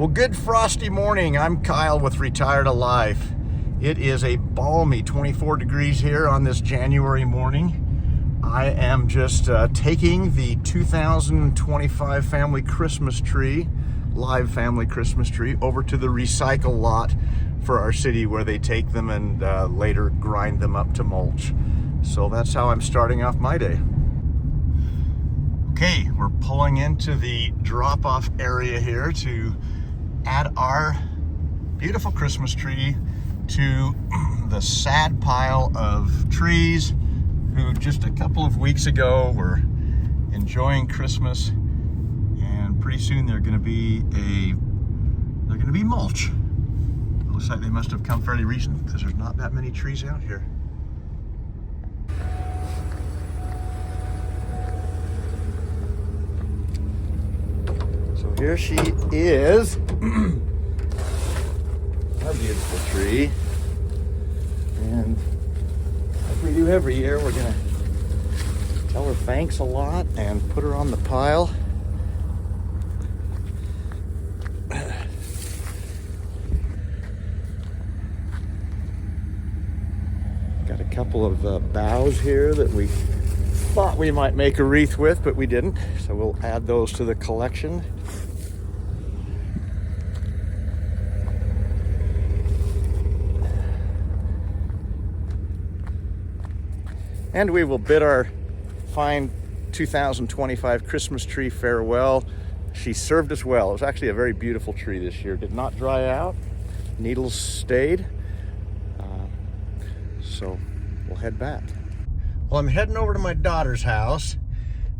Well, good frosty morning. I'm Kyle with Retired Alive. It is a balmy 24 degrees here on this January morning. I am just taking the 2025 family Christmas tree, live family Christmas tree, over to the recycle lot for our city where they take them and later grind them up to mulch. So that's how I'm starting off my day. Okay, we're pulling into the drop-off area here to add our beautiful Christmas tree to the sad pile of trees who just a couple of weeks ago were enjoying Christmas, and pretty soon they're going to be mulch. It looks like they must have come fairly recent because there's not that many trees out here. So here she is, our beautiful tree, and like we do every year, we're gonna tell her thanks a lot and put her on the pile. Got a couple of boughs here that we thought we might make a wreath with, but we didn't, so we'll add those to the collection. And we will bid our fine 2025 Christmas tree farewell. She served us well. It was actually a very beautiful tree this year. Did not dry out. Needles stayed. So we'll head back. Well, I'm heading over to my daughter's house.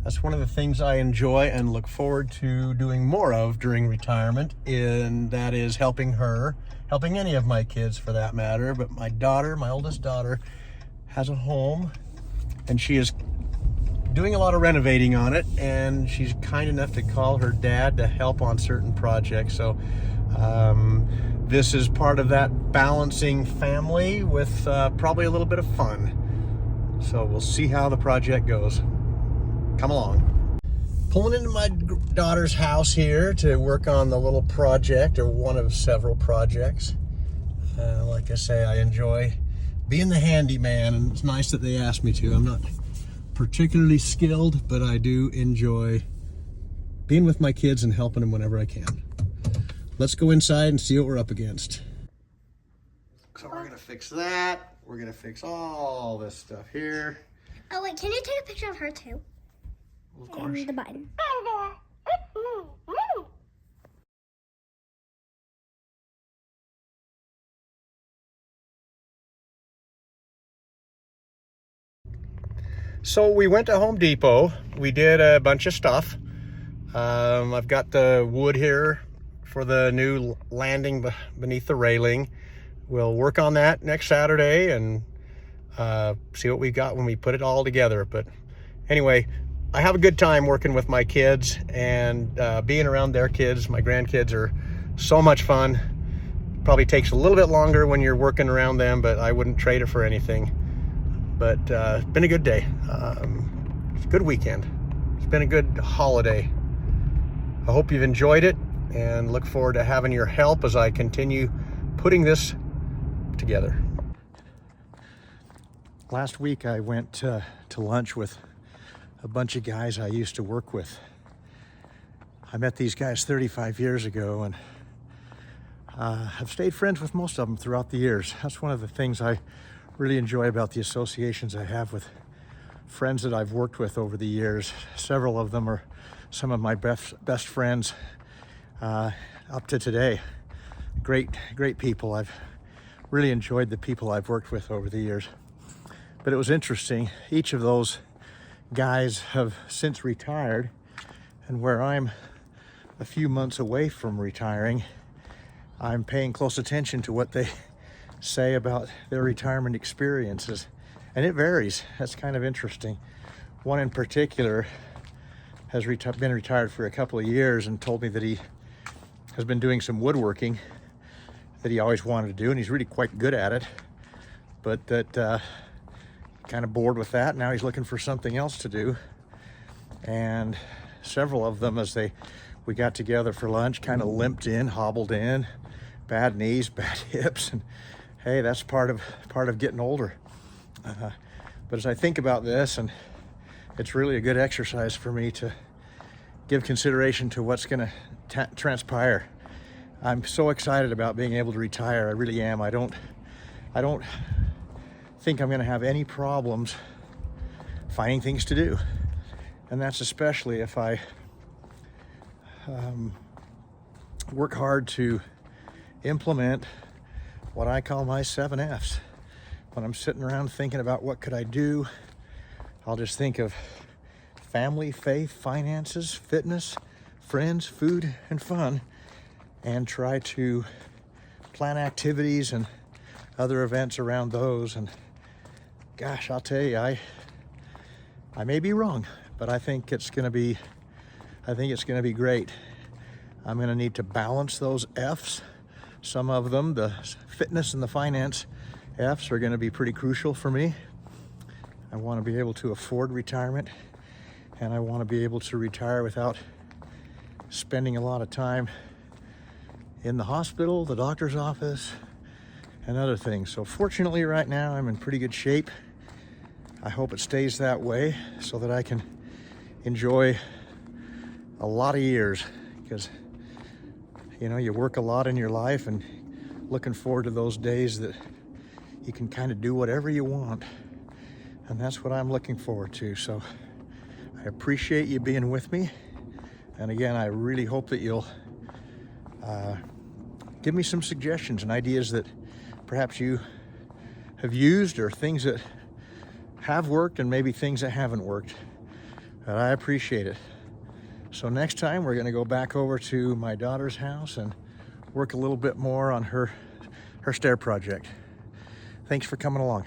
That's one of the things I enjoy and look forward to doing more of during retirement, and that is helping her, helping any of my kids for that matter. But my daughter, my oldest daughter, has a home, and she is doing a lot of renovating on it, and she's kind enough to call her dad to help on certain projects. So this is part of that balancing family with probably a little bit of fun. So we'll see how the project goes. Come along. Pulling into my daughter's house here to work on the little project, or one of several projects. Like I say, I enjoy being the handyman, and it's nice that they asked me to. I'm not particularly skilled, but I do enjoy being with my kids and helping them whenever I can. Let's go inside and see what we're up against. So we're gonna fix that. We're gonna fix all this stuff here. Oh wait, can you take a picture of her too? Of course. And the button. So we went to Home Depot. We did a bunch of stuff. I've got the wood here for the new landing beneath the railing. We'll work on that next Saturday and see what we got when we put it all together. But anyway, I have a good time working with my kids, and being around their kids. My grandkids are so much fun. Probably takes a little bit longer when you're working around them, but I wouldn't trade it for anything. But it's been a good day. It's a good weekend. It's been a good holiday. I hope you've enjoyed it, and look forward to having your help as I continue putting this together. Last week I went to lunch with a bunch of guys I used to work with. I met these guys 35 years ago, and I've stayed friends with most of them throughout the years. That's one of the things I really enjoy about the associations I have with friends that I've worked with over the years. Several of them are some of my best friends up to today. Great people. I've really enjoyed the people I've worked with over the years. But it was interesting. Each of those guys have since retired, and where I'm a few months away from retiring, I'm paying close attention to what they say about their retirement experiences, and it varies. That's kind of interesting. One in particular has been retired for a couple of years and told me that he has been doing some woodworking that he always wanted to do, and he's really quite good at it, but that kind of bored with that. Now he's looking for something else to do. And several of them, as they We got together for lunch, kind of limped in, hobbled in, bad knees, bad hips, and hey, that's part of getting older. But as I think about this, and it's really a good exercise for me to give consideration to what's going to transpire. I'm so excited about being able to retire. I really am. I don't think I'm going to have any problems finding things to do, and that's especially if I work hard to implement what I call my 7 F's. When I'm sitting around thinking about what could I do, I'll just think of family, faith, finances, fitness, friends, food, and fun, and try to plan activities and other events around those. And gosh, I'll tell you, I may be wrong, but I think it's going to be great. I'm going to need to balance those F's. Some of them, the fitness and the finance F's, are going to be pretty crucial for me. I want to be able to afford retirement, and I want to be able to retire without spending a lot of time in the hospital, the doctor's office, and other things. So fortunately right now I'm in pretty good shape. I hope it stays that way so that I can enjoy a lot of years, because you know, you work a lot in your life, and looking forward to those days that you can kind of do whatever you want. And that's what I'm looking forward to. So I appreciate you being with me. And again, I really hope that you'll give me some suggestions and ideas that perhaps you have used, or things that have worked and maybe things that haven't worked. And I appreciate it. So next time we're going to go back over to my daughter's house and work a little bit more on her stair project. Thanks for coming along.